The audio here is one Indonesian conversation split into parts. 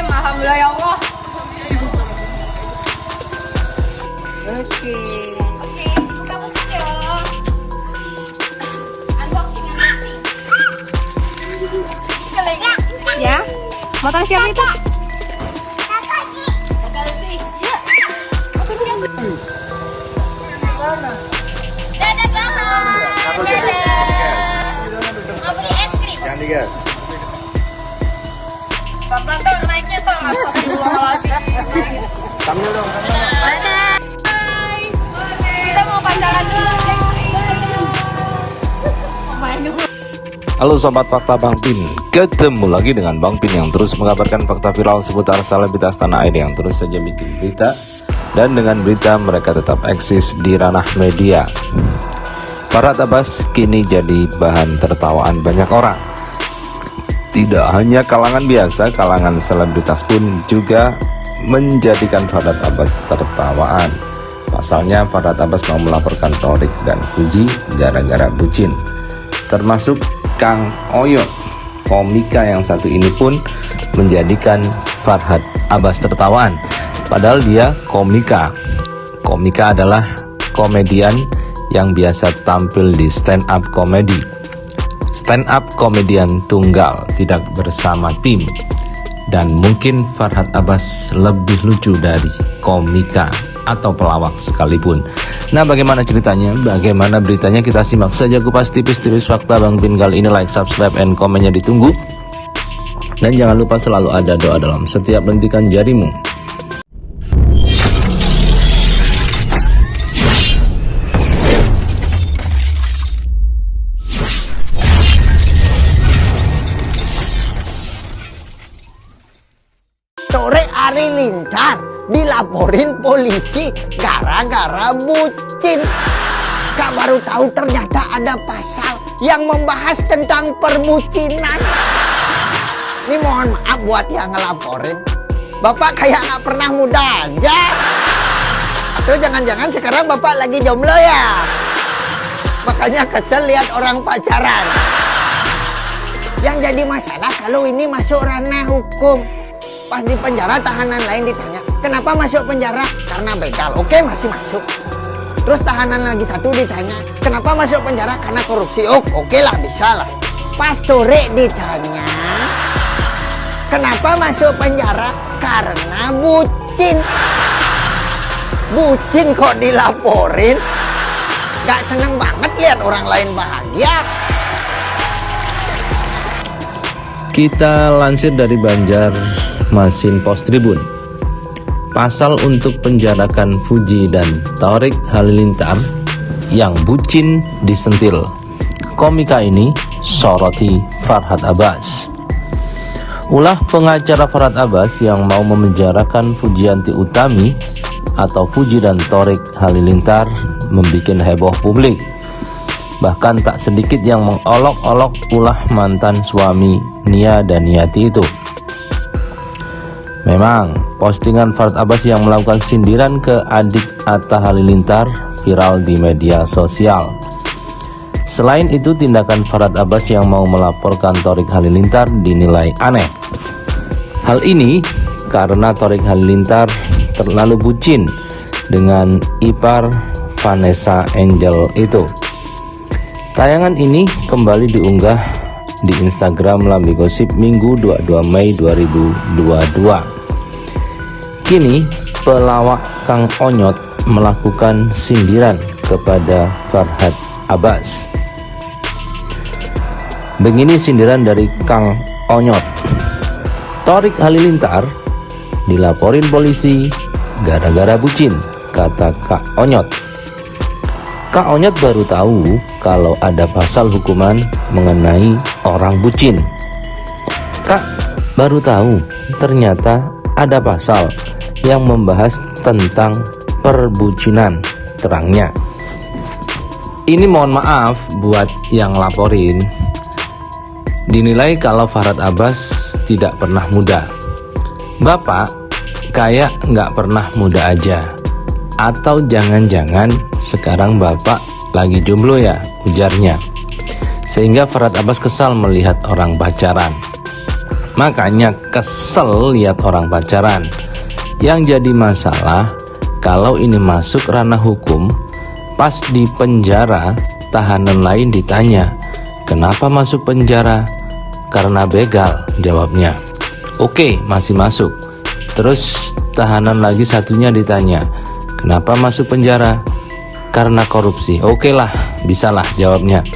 Alhamdulillah ya Allah. Oke. Oke, buka-buka dong. Unboxing. Kelengak. Ya. Motor siapa itu? Kakak sih. Yuk. Motor siapa? Dadah Gahan. Dadah. Mau beli es krim? Cantik ya? Pelan-pelan tuh naiknya tuh. Astagfirullahaladzim. Sambil dong. Dadah. Hai. Kita mau pacaran dulu. Main dulu. Halo Sobat Fakta Bang Pin, ketemu lagi dengan Bang Pin yang terus mengabarkan fakta viral seputar selebritas tanah air yang terus saja bikin berita. Dan dengan berita mereka tetap eksis di ranah media. Farhad Abbas kini jadi bahan tertawaan banyak orang. Tidak hanya kalangan biasa, kalangan selebritas pun juga menjadikan Farhad Abbas tertawaan. Pasalnya Farhad Abbas mau melaporkan Thorik dan Fuji gara-gara bucin. Termasuk Kang Oyot, komika yang satu ini pun menjadikan Farhad Abbas tertawaan. Padahal dia komika. Komika adalah komedian yang biasa tampil di stand up komedi. Stand up komedian tunggal, tidak bersama tim. Dan mungkin Farhad Abbas lebih lucu dari komika atau pelawak sekalipun. Nah, bagaimana ceritanya? Bagaimana beritanya? Kita simak saja kupas tipis-tipis fakta Bang Pin kali ini. Like, subscribe, and komennya ditunggu. Dan jangan lupa selalu ada doa dalam setiap bentikan jarimu. Sore Halilintar dilaporin polisi gara-gara bucin. Kak baru tahu ternyata ada pasal yang membahas tentang perbucinan. Ini mohon maaf buat yang ngelaporin. Bapak kayak nggak pernah muda aja. Atau jangan-jangan sekarang Bapak lagi jomblo ya? Makanya kesel lihat orang pacaran. Yang jadi masalah kalau ini masuk ranah hukum. Pas di penjara tahanan lain ditanya, kenapa masuk penjara? Karena begal. Oke, masih masuk. Terus tahanan lagi satu ditanya, kenapa masuk penjara? Karena korupsi. Oke lah, bisa lah. Pas Thorik ditanya, kenapa masuk penjara? Karena bucin. Bucin kok dilaporin? Gak seneng banget lihat orang lain bahagia. Kita lansir dari Banjarmasin Post Tribun. Pasal untuk penjarakan Fuji dan Thorik Halilintar yang bucin disentil. Komika ini soroti Farhad Abbas. Ulah pengacara Farhad Abbas yang mau memenjarakan Fujianti Utami atau Fuji dan Thorik Halilintar membuat heboh publik. Bahkan tak sedikit yang mengolok-olok ulah mantan suami Nia Daniati itu. Memang postingan Farhad Abbas yang melakukan sindiran ke adik Atta Halilintar viral di media sosial. Selain itu, tindakan Farhad Abbas yang mau melaporkan Thorik Halilintar dinilai aneh. Hal ini karena Thorik Halilintar terlalu bucin dengan ipar Vanessa Angel itu. Tayangan ini kembali diunggah di Instagram Lambe Gosip Minggu 22 Mei 2022. Kini pelawak Kang Oyot melakukan sindiran kepada Farhad Abbas. Begini sindiran dari Kang Oyot. Thorik Halilintar dilaporin polisi gara-gara bucin, kata Kak Oyot. Kak Oyot baru tahu kalau ada pasal hukuman mengenai orang bucin. Kak baru tahu ternyata ada pasal yang membahas tentang perbucinan, terangnya. Ini mohon maaf buat yang laporin. Dinilai kalau Farhad Abbas tidak pernah muda. Bapak kayak nggak pernah muda aja. Atau jangan-jangan sekarang Bapak lagi jomblo ya, ujarnya. Sehingga Farhad Abbas kesal melihat orang pacaran. Makanya kesel lihat orang pacaran. Yang jadi masalah, kalau ini masuk ranah hukum, pas di penjara, tahanan lain ditanya, kenapa masuk penjara? Karena begal, jawabnya. Oke, masih masuk. Terus tahanan lagi satunya ditanya, kenapa masuk penjara? Karena korupsi. Oke lah, bisalah jawabnya.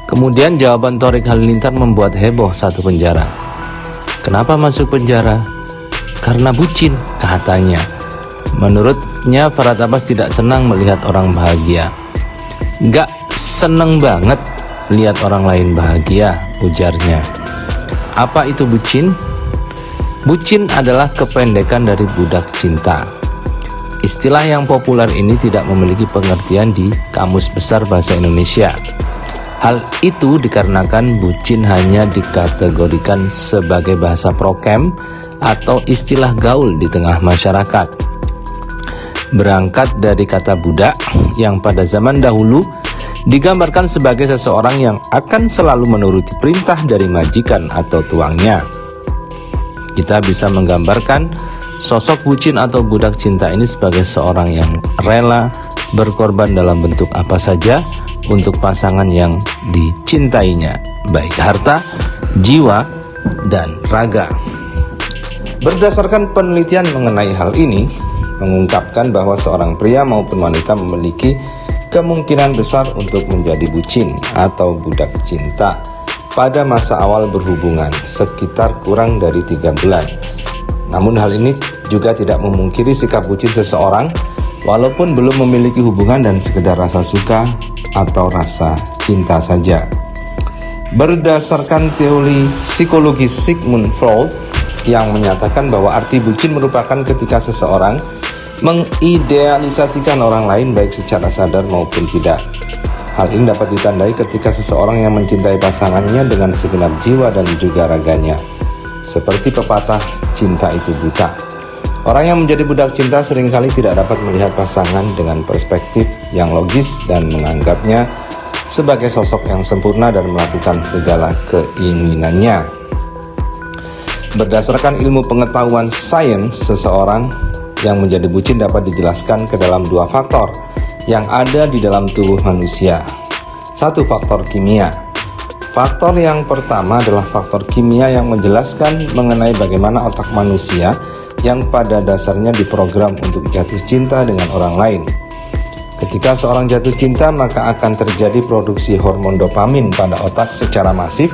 Kemudian jawaban Thorik Halilintar membuat heboh satu penjara. Kenapa masuk penjara? Karena bucin, katanya. Menurutnya Farhad Abbas tidak senang melihat orang bahagia. Gak seneng banget lihat orang lain bahagia, ujarnya. Apa itu bucin? Bucin adalah kependekan dari budak cinta. Istilah yang populer ini tidak memiliki pengertian di Kamus Besar Bahasa Indonesia. Hal itu dikarenakan bucin hanya dikategorikan sebagai bahasa prokem atau istilah gaul di tengah masyarakat. Berangkat dari kata budak yang pada zaman dahulu digambarkan sebagai seseorang yang akan selalu menuruti perintah dari majikan atau tuangnya. Kita bisa menggambarkan sosok bucin atau budak cinta ini sebagai seorang yang rela berkorban dalam bentuk apa saja untuk pasangan yang dicintainya, baik harta, jiwa, dan raga. Berdasarkan penelitian mengenai hal ini, mengungkapkan bahwa seorang pria maupun wanita memiliki kemungkinan besar untuk menjadi bucin atau budak cinta pada masa awal berhubungan, sekitar kurang dari 3 bulan. Namun hal ini juga tidak memungkiri sikap bucin seseorang walaupun belum memiliki hubungan dan sekedar rasa suka atau rasa cinta saja. Berdasarkan teori psikologi Sigmund Freud yang menyatakan bahwa arti bucin merupakan ketika seseorang mengidealisasikan orang lain baik secara sadar maupun tidak. Hal ini dapat ditandai ketika seseorang yang mencintai pasangannya dengan segenap jiwa dan juga raganya. Seperti pepatah, cinta itu buta. Orang yang menjadi budak cinta seringkali tidak dapat melihat pasangan dengan perspektif yang logis dan menganggapnya sebagai sosok yang sempurna dan melakukan segala keinginannya. Berdasarkan ilmu pengetahuan sains, seseorang yang menjadi bucin dapat dijelaskan ke dalam 2 faktor yang ada di dalam tubuh manusia. 1 faktor kimia. Faktor yang pertama adalah faktor kimia yang menjelaskan mengenai bagaimana otak manusia yang pada dasarnya diprogram untuk jatuh cinta dengan orang lain. Ketika seorang jatuh cinta, maka akan terjadi produksi hormon dopamin pada otak secara masif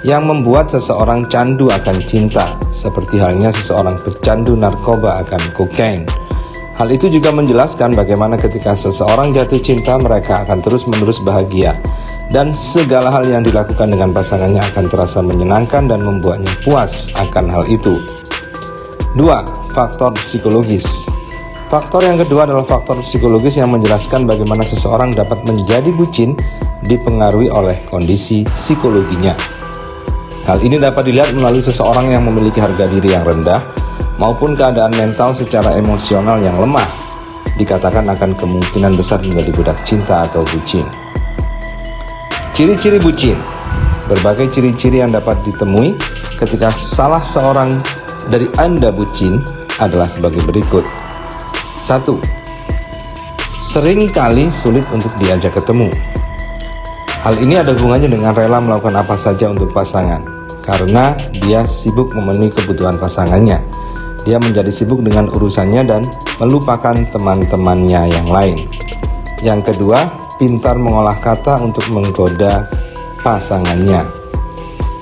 yang membuat seseorang candu akan cinta, seperti halnya seseorang pecandu narkoba akan kokain. Hal itu juga menjelaskan bagaimana ketika seseorang jatuh cinta, mereka akan terus-menerus bahagia dan segala hal yang dilakukan dengan pasangannya akan terasa menyenangkan dan membuatnya puas akan hal itu. 2. Faktor psikologis. Faktor yang kedua adalah faktor psikologis yang menjelaskan bagaimana seseorang dapat menjadi bucin dipengaruhi oleh kondisi psikologinya. Hal ini dapat dilihat melalui seseorang yang memiliki harga diri yang rendah maupun keadaan mental secara emosional yang lemah, dikatakan akan kemungkinan besar menjadi budak cinta atau bucin. Ciri-ciri bucin. Berbagai ciri-ciri yang dapat ditemui ketika salah seorang dari Anda bucin adalah sebagai berikut. 1. Seringkali sulit untuk diajak ketemu. Hal ini ada hubungannya dengan rela melakukan apa saja untuk pasangan, karena dia sibuk memenuhi kebutuhan pasangannya. Dia menjadi sibuk dengan urusannya dan melupakan teman-temannya yang lain. Yang kedua, pintar mengolah kata untuk menggoda pasangannya.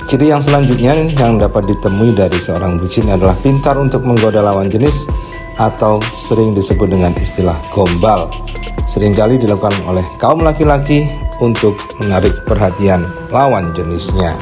Ciri yang selanjutnya yang dapat ditemui dari seorang bucin adalah pintar untuk menggoda lawan jenis atau sering disebut dengan istilah gombal. Seringkali dilakukan oleh kaum laki-laki untuk menarik perhatian lawan jenisnya.